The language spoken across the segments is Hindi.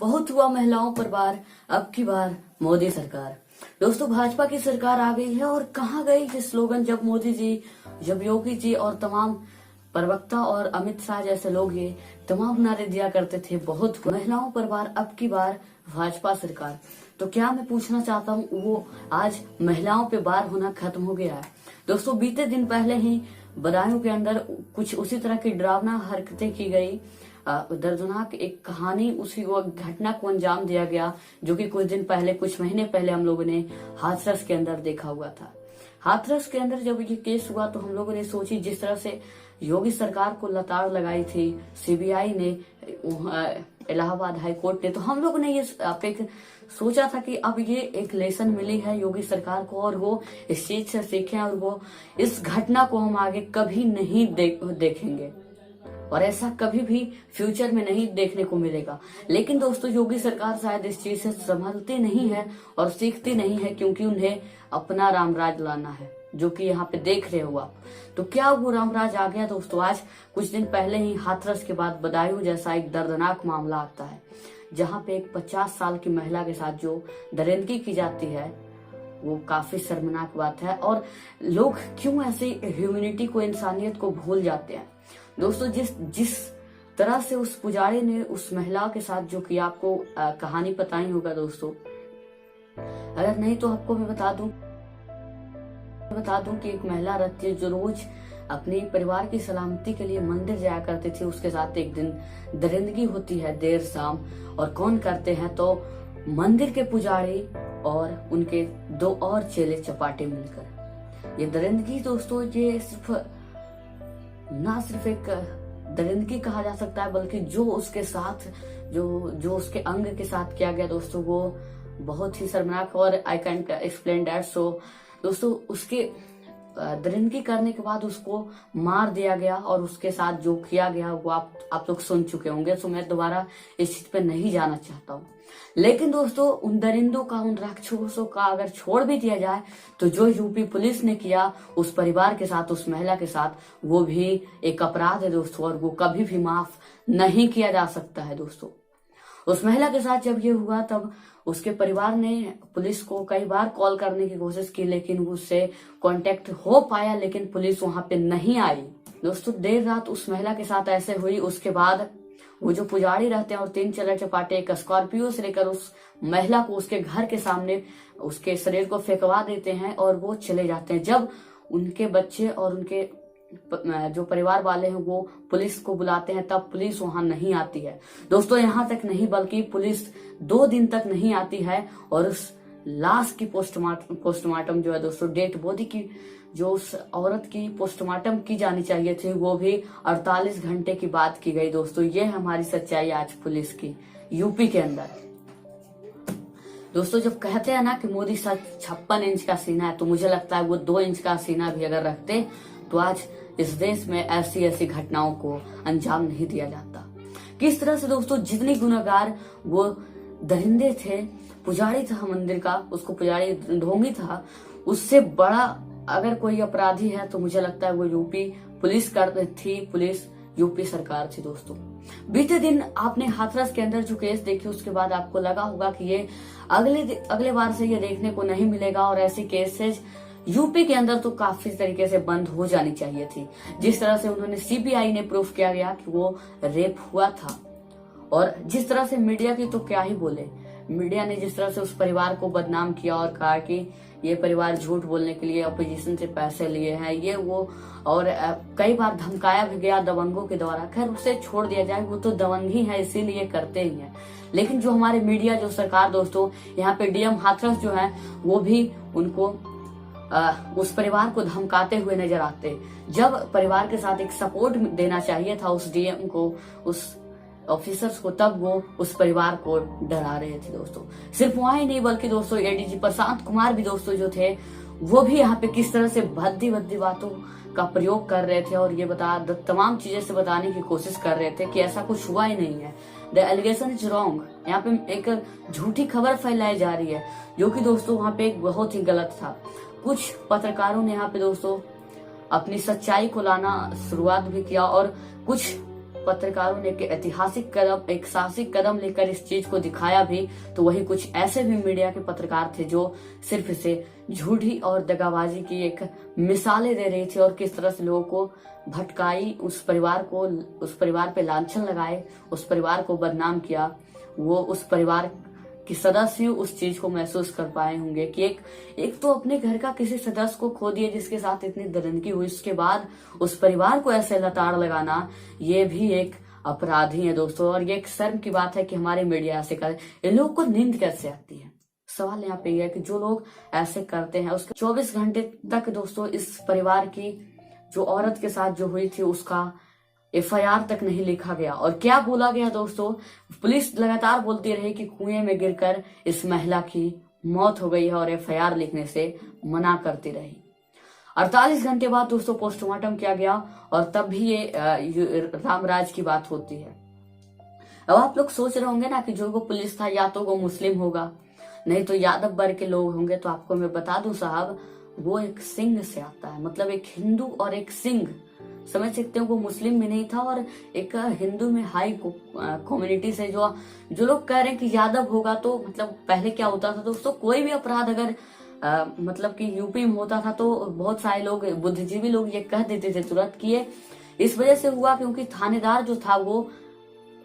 बहुत हुआ महिलाओं पर वार, अब की बार मोदी सरकार। दोस्तों, भाजपा की सरकार आ गई है और कहाँ गई ये स्लोगन जब मोदी जी, जब योगी जी और तमाम प्रवक्ता और अमित शाह जैसे लोग ये तमाम नारे दिया करते थे। बहुत महिलाओं पर वार, अब की बार भाजपा सरकार। तो क्या मैं पूछना चाहता हूँ, वो आज महिलाओं पे वार होना खत्म हो गया है। दोस्तों, बीते दिन पहले ही बदायूं के अंदर कुछ उसी तरह की डरावना हरकतें की गई। दर्दनाक एक कहानी, उसी वो घटना को अंजाम दिया गया जो कि कुछ दिन पहले, कुछ महीने पहले हम लोगों ने हाथरस के अंदर देखा हुआ था। हाथरस के अंदर जब ये केस हुआ तो हम लोगों ने सोची, जिस तरह से योगी सरकार को लताड़ लगाई थी सीबीआई ने, इलाहाबाद हाई कोर्ट ने, तो हम लोगों ने ये सोचा था कि अब ये एक लेसन मिली है योगी सरकार को और वो इस चीज से सीखें और वो इस घटना को हम आगे कभी नहीं देखेंगे और ऐसा कभी भी फ्यूचर में नहीं देखने को मिलेगा। लेकिन दोस्तों, योगी सरकार शायद इस चीज से संभलती नहीं है और सीखती नहीं है, क्योंकि उन्हें अपना रामराज लाना है, जो कि यहाँ पे देख रहे हो आप। तो क्या वो रामराज आ गया दोस्तों? आज कुछ दिन पहले ही हाथरस के बाद बदायूं जैसा एक दर्दनाक मामला आता है, जहाँ पे एक 50 साल की महिला के साथ जो दरिंदगी की जाती है, वो काफी शर्मनाक बात है। और लोग क्यों ऐसे ह्यूमैनिटी को, इंसानियत को भूल जाते हैं दोस्तों। जिस तरह से उस पुजारी ने उस महिला के साथ जो किया, आपको कहानी पता ही होगा दोस्तों। अगर नहीं तो आपको मैं बता दूं कि एक महिला रहती है जो रोज अपने परिवार की सलामती के लिए मंदिर जाया करती थी। उसके साथ एक दिन दरिंदगी होती है देर शाम, और कौन करते हैं तो मंदिर के पुजारी और उनके 2 और चेले चपाटे मिलकर। ये दरिंदगी दोस्तों, ये ना सिर्फ एक दरिंदगी कहा जा सकता है, बल्कि जो उसके साथ जो उसके अंग के साथ किया गया दोस्तों, वो बहुत ही शर्मनाक। और आई कैन एक्सप्लेन दैट। सो दोस्तों, उसके दरिंदगी करने के बाद उसको मार दिया गया और उसके साथ जो किया गया वो आप लोग सुन चुके होंगे। सो मैं दोबारा इस चीज पे नहीं जाना चाहता हूँ। लेकिन दोस्तों, उन दरिंदों का, उन राक्षसों का अगर छोड़ भी दिया जाए तो जो यूपी पुलिस ने किया उस परिवार के साथ, उस महिला के साथ, वो भी एक अपराध है दोस्तों, और वो कभी भी माफ नहीं किया जा सकता है दोस्तों। उस महिला के साथ जब ये हुआ तब उसके परिवार ने पुलिस को कई बार कॉल करने की कोशिश की, लेकिन उससे कांटेक्ट हो पाया, लेकिन पुलिस वहां पे नहीं आई दोस्तों। देर रात उस महिला के साथ ऐसे हुई। उसके बाद वो जो पुजारी रहते हैं और 3 चेले चपाटे एक स्कॉर्पियो से लेकर उस महिला को उसके घर के सामने उसके शरीर को फेंकवा देते हैं और वो चले जाते हैं। जब उनके बच्चे और उनके जो परिवार वाले हैं वो पुलिस को बुलाते हैं, तब पुलिस वहां नहीं आती है दोस्तों। यहाँ तक नहीं, बल्कि पुलिस 2 दिन तक नहीं आती है और उस लाश की पोस्टमार्टम जो है दोस्तों, डेड बॉडी की, जो उस औरत की पोस्टमार्टम की जानी चाहिए थी, वो भी 48 घंटे की बात की गई दोस्तों। ये हमारी सच्चाई आज पुलिस की यूपी के अंदर दोस्तों। जब कहते हैं ना कि मोदी 56 इंच का सीना है, तो मुझे लगता है वो 2 इंच का सीना भी अगर रखते तो आज इस देश में ऐसी घटनाओं को अंजाम नहीं दिया जाता। किस तरह से दोस्तों, जितनी गुनहगार वो दरिंदे थे, पुजारी था मंदिर का, उसको पुजारी ढोंगी था, उससे बड़ा अगर कोई अपराधी है तो मुझे लगता है वो यूपी पुलिस थी, पुलिस यूपी सरकार थी दोस्तों। बीते दिन आपने हाथरस के अंदर जो केस देखी, उसके बाद आपको लगा होगा कि ये अगले बार से ये देखने को नहीं मिलेगा और ऐसी केसेज यूपी के अंदर तो काफी तरीके से बंद हो जानी चाहिए थी। जिस तरह से उन्होंने सीबीआई ने प्रूफ किया गया कि वो रेप हुआ था, और जिस तरह से मीडिया की तो क्या ही बोले, मीडिया ने जिस तरह से उस परिवार को बदनाम किया और कहा कि ये परिवार झूठ बोलने के लिए अपोजिशन से पैसे लिए हैं, ये वो, और कई बार धमकाया भी गया दबंगों के द्वारा। खैर, उसे छोड़ दिया जाए, वो तो दबंगी है, इसीलिए करते ही हैं। लेकिन जो हमारे मीडिया, जो सरकार दोस्तों, यहाँ पे डीएम हाथरस जो है, वो भी उनको उस परिवार को धमकाते हुए नजर आते। जब परिवार के साथ एक सपोर्ट देना चाहिए था उस डीएम को, उस ऑफिसर्स को, तब वो उस परिवार को डरा रहे थे दोस्तों। सिर्फ वहां ही नहीं, बल्कि दोस्तों एडीजी प्रशांत कुमार भी दोस्तों जो थे, वो भी यहाँ पे किस तरह से भद्दी बातों का प्रयोग कर रहे थे और ये तमाम चीजें से बताने की कोशिश कर रहे थे कि ऐसा कुछ हुआ ही नहीं है। The allegation is wrong. यहाँ पे एक झूठी खबर फैलाई जा रही है, जो कि दोस्तों वहां पे एक बहुत ही गलत था। कुछ पत्रकारों ने यहाँ पे दोस्तों अपनी सच्चाई को लाना शुरुआत भी किया और कुछ पत्रकारों ने एक ऐतिहासिक कदम, एक साहसिक कदम लेकर इस चीज को दिखाया भी, तो वही कुछ ऐसे भी मीडिया के पत्रकार थे जो सिर्फ इसे झूठी और दगाबाजी की एक मिसालें दे रही थी और किस तरह से लोगों को भटकाई, उस परिवार पे लांछन लगाए, उस परिवार को बदनाम किया। वो उस परिवार कि सदस्य उस चीज को महसूस कर पाए होंगे कि एक तो अपने घर का किसी सदस्य को खो दिए जिसके साथ इतनी दरिंदगी हुई, उसके बाद उस परिवार को ऐसे लताड़ लगाना, ये भी एक अपराधी है दोस्तों। और ये एक शर्म की बात है कि हमारे मीडिया ऐसे करे। इन लोगों को नींद कैसे आती है? सवाल यहाँ पे ये है कि जो लोग ऐसे करते हैं उसके 24 घंटे तक दोस्तों इस परिवार की जो औरत के साथ जो हुई थी उसका FIR तक नहीं लिखा गया। और क्या बोला गया दोस्तों, पुलिस लगातार बोलती रही कि कुएं में गिरकर इस महिला की मौत हो गई है और FIR लिखने से मना करती रही। 48 घंटे बाद दोस्तों पोस्टमार्टम किया गया और तब भी ये रामराज की बात होती है। अब आप लोग सोच रहे होंगे ना कि जो वो पुलिस था या तो वो मुस्लिम होगा, नहीं तो यादव वर्ग के लोग होंगे। तो आपको मैं बता दूं साहब, वो एक सिंह से आता है, मतलब एक हिंदू और एक सिंह, समझ सकते हो। वो मुस्लिम में नहीं था और एक हिंदू में हाई कम्युनिटी से जो लोग कह रहे हैं कि यादव होगा, तो मतलब पहले क्या होता था दोस्तों, कोई भी अपराध अगर मतलब कि यूपी में होता था तो बहुत सारे लोग, बुद्धिजीवी लोग ये कह देते थे तुरंत कि ये इस वजह से हुआ क्योंकि थानेदार जो था वो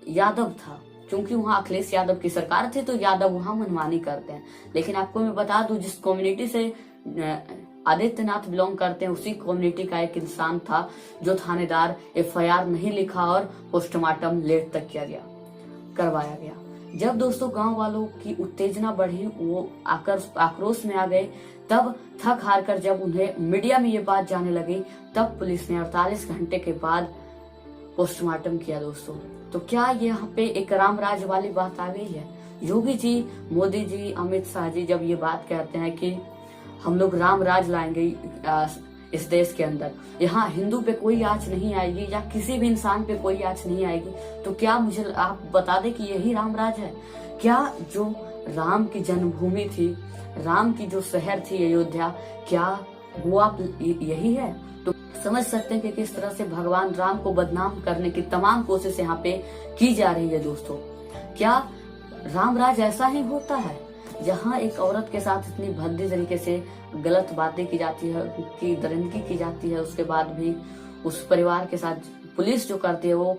यादव था, क्योंकि वहाँ अखिलेश यादव की सरकार थी तो यादव वहाँ मनमानी करते हैं। लेकिन आपको मैं बता दूं, जिस कम्युनिटी से आदित्यनाथ बिलोंग करते हैं उसी कम्युनिटी का एक इंसान था जो थानेदार FIR नहीं लिखा और पोस्टमार्टम लेट तक करवाया गया। जब दोस्तों गांव वालों की उत्तेजना बढ़ी, वो आक्रोश में आ गए, तब थक हार कर जब उन्हें मीडिया में ये बात जाने लगी, तब पुलिस ने 48 घंटे के बाद पोस्टमार्टम किया दोस्तों। तो क्या यहाँ पे एक रामराज वाली बात आ गई है? योगी जी, मोदी जी, अमित शाह जी जब ये बात कहते हैं कि हम लोग रामराज लाएंगे इस देश के अंदर, यहाँ हिंदू पे कोई आंच नहीं आएगी या किसी भी इंसान पे कोई आंच नहीं आएगी, तो क्या मुझे आप बता दें कि यही रामराज है क्या? जो राम की जन्मभूमि थी, राम की जो शहर थी अयोध्या, क्या वो आप यही है? तो समझ सकते हैं कि किस तरह से भगवान राम को बदनाम करने की तमाम कोशिश यहाँ पे की जा रही है दोस्तों। क्या रामराज ऐसा ही होता है जहाँ एक औरत के साथ इतनी भद्दी तरीके से गलत बातें की जाती है, की दरिंदगी की जाती है, उसके बाद भी उस परिवार के साथ पुलिस जो करती है वो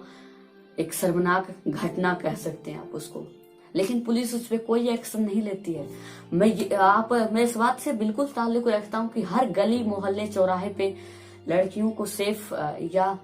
एक शर्मनाक घटना कह सकते हैं आप उसको, लेकिन पुलिस उस पर कोई एक्शन नहीं लेती है। मैं इस बात से बिल्कुल ताल्लुक रखता हूँ कि हर गली मोहल्ले चौराहे पे लड़कियों को सेफ या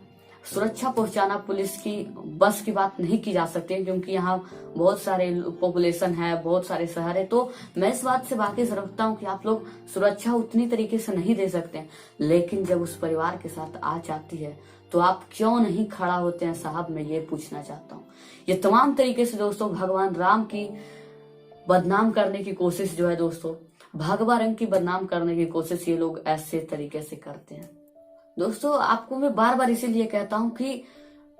सुरक्षा पहुंचाना पुलिस की बस की बात नहीं की जा सकती, क्योंकि यहाँ बहुत सारे पॉपुलेशन है, बहुत सारे शहर है। तो मैं इस बात से वाकिफ रखता हूँ कि आप लोग सुरक्षा उतनी तरीके से नहीं दे सकते, लेकिन जब उस परिवार के साथ आंच आती है तो आप क्यों नहीं खड़ा होते हैं साहब? मैं ये पूछना चाहता हूँ। ये तमाम तरीके से दोस्तों भगवान राम की बदनाम करने की कोशिश जो है दोस्तों, भगवा रंग की बदनाम करने की कोशिश ये लोग ऐसे तरीके से करते हैं दोस्तों। आपको मैं बार बार इसीलिए कहता हूं कि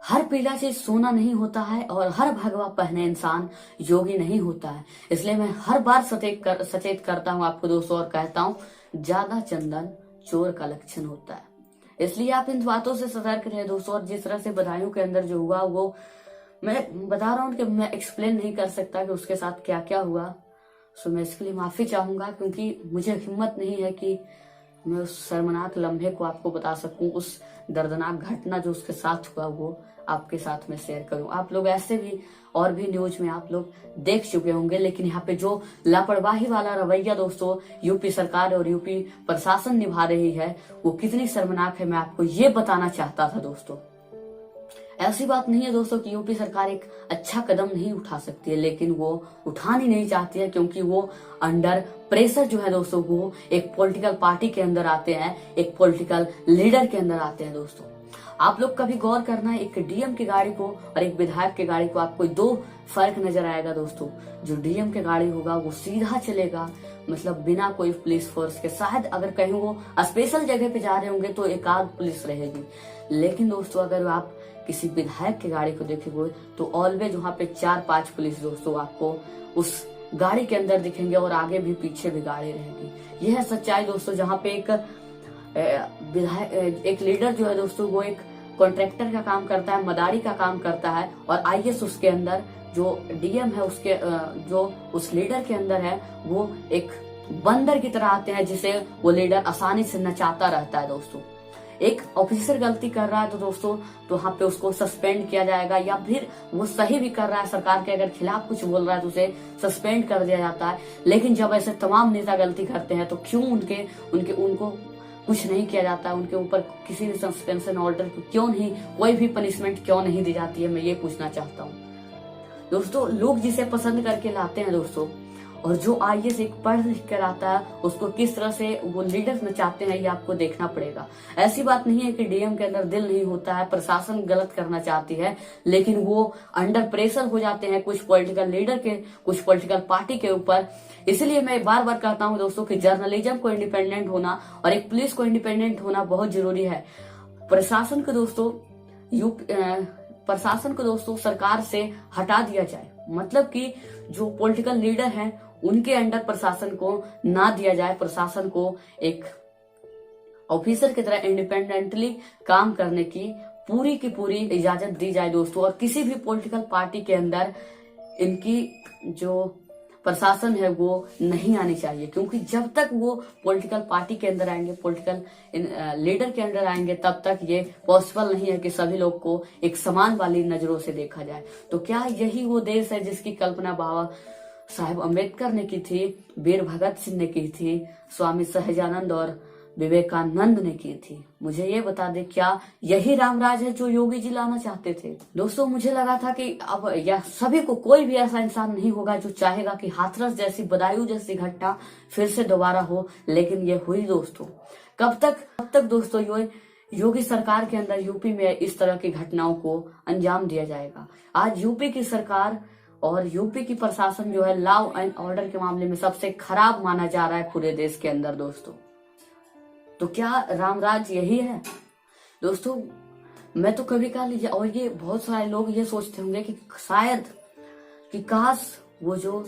हर पीला चीज सोना नहीं होता है और हर भगवा पहने इंसान योगी नहीं होता है। इसलिए मैं हर बार सचेत करता हूं आपको दोस्तों और कहता हूं, ज्यादा चंदन चोर का लक्षण होता है। इसलिए आप इन बातों से सतर्क रहे दोस्तों। और जिस तरह से बदायूं के अंदर जो हुआ वो मैं बता रहा हूँ कि मैं एक्सप्लेन नहीं कर सकता कि उसके साथ क्या क्या हुआ। सो मैं इसके लिए माफी चाहूंगा, क्योंकि मुझे हिम्मत नहीं है कि मैं उस शर्मनाक लम्हे को आपको बता सकूं, उस दर्दनाक घटना जो उसके साथ हुआ वो आपके साथ में शेयर करूं। आप लोग ऐसे भी और भी न्यूज में आप लोग देख चुके होंगे, लेकिन यहाँ पे जो लापरवाही वाला रवैया दोस्तों यूपी सरकार और यूपी प्रशासन निभा रही है वो कितनी शर्मनाक है, मैं आपको ये बताना चाहता था दोस्तों। ऐसी बात नहीं है दोस्तों कि यूपी सरकार एक अच्छा कदम नहीं उठा सकती है, लेकिन वो उठानी नहीं चाहती है, क्योंकि वो अंडर प्रेशर जो है दोस्तों वो एक पॉलिटिकल पार्टी के अंदर आते हैं, एक पॉलिटिकल लीडर के अंदर आते हैं दोस्तों। आप लोग कभी गौर करना, एक डीएम की गाड़ी को और एक विधायक की गाड़ी को आपको दो फर्क नजर आएगा दोस्तों। जो डीएम की गाड़ी होगा वो सीधा चलेगा, मतलब बिना कोई पुलिस फोर्स के। शायद अगर कहीं वो स्पेशल जगह पे जा रहे होंगे तो एक आध पुलिस रहेगी, लेकिन दोस्तों अगर आप किसी विधायक की गाड़ी को देखेंगे तो ऑलवेज वहां पे 4-5 पुलिस दोस्तों आपको उस गाड़ी के अंदर दिखेंगे और आगे भी पीछे भी गाड़ी रहेगी। यह है सच्चाई दोस्तों। जहाँ पे एक विधायक, एक लीडर जो है दोस्तों वो एक कॉन्ट्रैक्टर का काम करता है, मदारी का काम करता है, और आईएएस उसके अंदर जो डीएम है उसके जो उस लीडर के अंदर है वो एक बंदर की तरह आते हैं जिसे वो लीडर आसानी से नचाता रहता है दोस्तों। एक ऑफिसर गलती कर रहा है तो दोस्तों तो वहां पे उसको सस्पेंड किया जाएगा, या फिर वो सही भी कर रहा है, सरकार के अगर खिलाफ कुछ बोल रहा है तो उसे सस्पेंड कर दिया जाता है। लेकिन जब ऐसे तमाम नेता गलती करते हैं तो क्यों उनको कुछ नहीं किया जाता है, उनके ऊपर किसी भी सस्पेंशन ऑर्डर क्यों नहीं, कोई भी पनिशमेंट क्यों नहीं दी जाती है, मैं ये पूछना चाहता हूँ दोस्तों। लोग जिसे पसंद करके लाते हैं दोस्तों, और जो आईएएस एक पढ़ लिख कर आता है उसको किस तरह से वो लीडर्स में चाहते हैं ये आपको देखना पड़ेगा। ऐसी बात नहीं है कि डीएम के अंदर दिल नहीं होता है, प्रशासन गलत करना चाहती है, लेकिन वो अंडर प्रेशर हो जाते हैं कुछ पॉलिटिकल लीडर के, कुछ पॉलिटिकल पार्टी के ऊपर। इसलिए मैं बार बार कहता हूं दोस्तों कि जर्नलिज्म को इंडिपेंडेंट होना और एक पुलिस को इंडिपेंडेंट होना बहुत जरूरी है। प्रशासन को दोस्तों सरकार से हटा दिया जाए, मतलब कि जो पॉलिटिकल लीडर हैं उनके अंडर प्रशासन को ना दिया जाए, प्रशासन को एक ऑफिसर की तरह इंडिपेंडेंटली काम करने की पूरी इजाजत दी जाए दोस्तों। और किसी भी पॉलिटिकल पार्टी के अंदर इनकी जो प्रशासन है वो नहीं आनी चाहिए, क्योंकि जब तक वो पॉलिटिकल पार्टी के अंदर आएंगे, पॉलिटिकल लीडर के अंदर आएंगे, तब तक ये पॉसिबल नहीं है कि सभी लोग को एक समान वाली नजरों से देखा जाए। तो क्या यही वो देश है जिसकी कल्पना बाबा साहेब अम्बेडकर ने की थी, वीर भगत सिंह ने की थी, स्वामी सहजानंद और विवेकानंद ने की थी? मुझे ये बता दे, क्या यही रामराज है जो योगी जी लाना चाहते थे? दोस्तों मुझे लगा था कि अब यह सभी को, कोई भी ऐसा इंसान नहीं होगा जो चाहेगा कि हाथरस जैसी, बदायूं जैसी घटना फिर से दोबारा हो, लेकिन ये हुई दोस्तों। कब तक दोस्तों योगी सरकार के अंदर यूपी में इस तरह की घटनाओं को अंजाम दिया जाएगा? आज यूपी की सरकार और यूपी की प्रशासन जो है लॉ एंड ऑर्डर के मामले में सबसे खराब माना जा रहा है पूरे देश के अंदर दोस्तों। तो क्या रामराज यही है दोस्तों? मैं तो कभी कहा, और ये बहुत सारे लोग ये सोचते होंगे कि शायद कि काश वो जो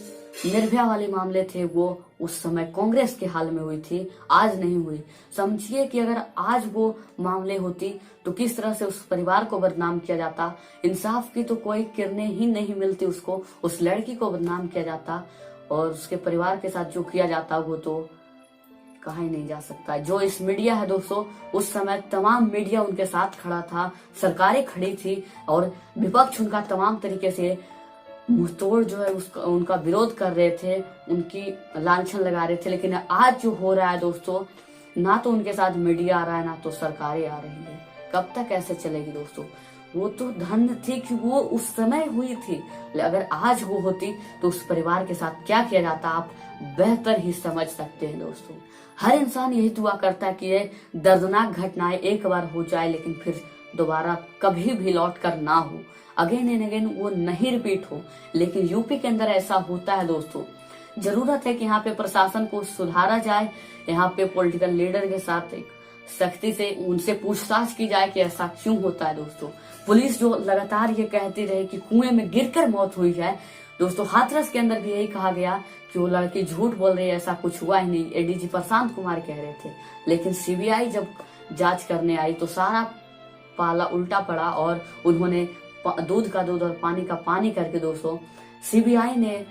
निर्भया वाले मामले थे वो उस समय कांग्रेस के हाल में हुई थी, आज नहीं हुई। समझिए कि अगर आज वो मामले होती तो किस तरह से उस परिवार को बदनाम किया जाता, इंसाफ की तो कोई किरणें ही नहीं मिलती उसको, उस लड़की को बदनाम किया जाता, और उसके परिवार के साथ जो किया जाता वो तो कहा ही नहीं जा सकता। जो इस मीडिया है दोस्तों, उस समय तमाम मीडिया उनके साथ खड़ा था, सरकारें खड़ी थी, और विपक्ष उनका तमाम तरीके से मुंहतोड़ जो है उनका विरोध कर रहे थे, उनकी लांछन लगा रहे थे। लेकिन आज जो हो रहा है दोस्तों, ना तो उनके साथ मीडिया आ रहा है, ना तो सरकारें आ रही है। कब तक ऐसे चलेगी दोस्तों? वो तो धन्य थी कि वो उस समय हुई थी, अगर आज वो होती तो उस परिवार के साथ क्या किया जाता आप बेहतर ही समझ सकते हैं दोस्तों। हर इंसान यही दुआ करता है कि ये दर्दनाक घटनाएं एक बार हो जाए, लेकिन फिर दोबारा कभी भी लौट कर ना हो, अगेन एंड अगेन वो नहीं रिपीट हो। लेकिन यूपी के अंदर ऐसा होता है दोस्तों। जरूरत है कि यहाँ पे प्रशासन को सुधारा जाए, यहाँ पे पॉलिटिकल लीडर के साथ एक सख्ती से उनसे पूछताछ की जाए कि ऐसा क्यों होता है दोस्तों। पुलिस जो लगातार ये कहती रहे कि कुएं में गिरकर मौत हुई है दोस्तों, हाथरस के अंदर भी यही कहा गया कि वो लड़की झूठ बोल रही है, ऐसा कुछ हुआ ही नहीं, एडीजी प्रशांत कुमार कह रहे थे। लेकिन सीबीआई जब जांच करने आई तो सारा पाला उल्टा पड़ा, और उन्होंने दूध का दूध और पानी का पानी करके दोस्तों सीबीआई ने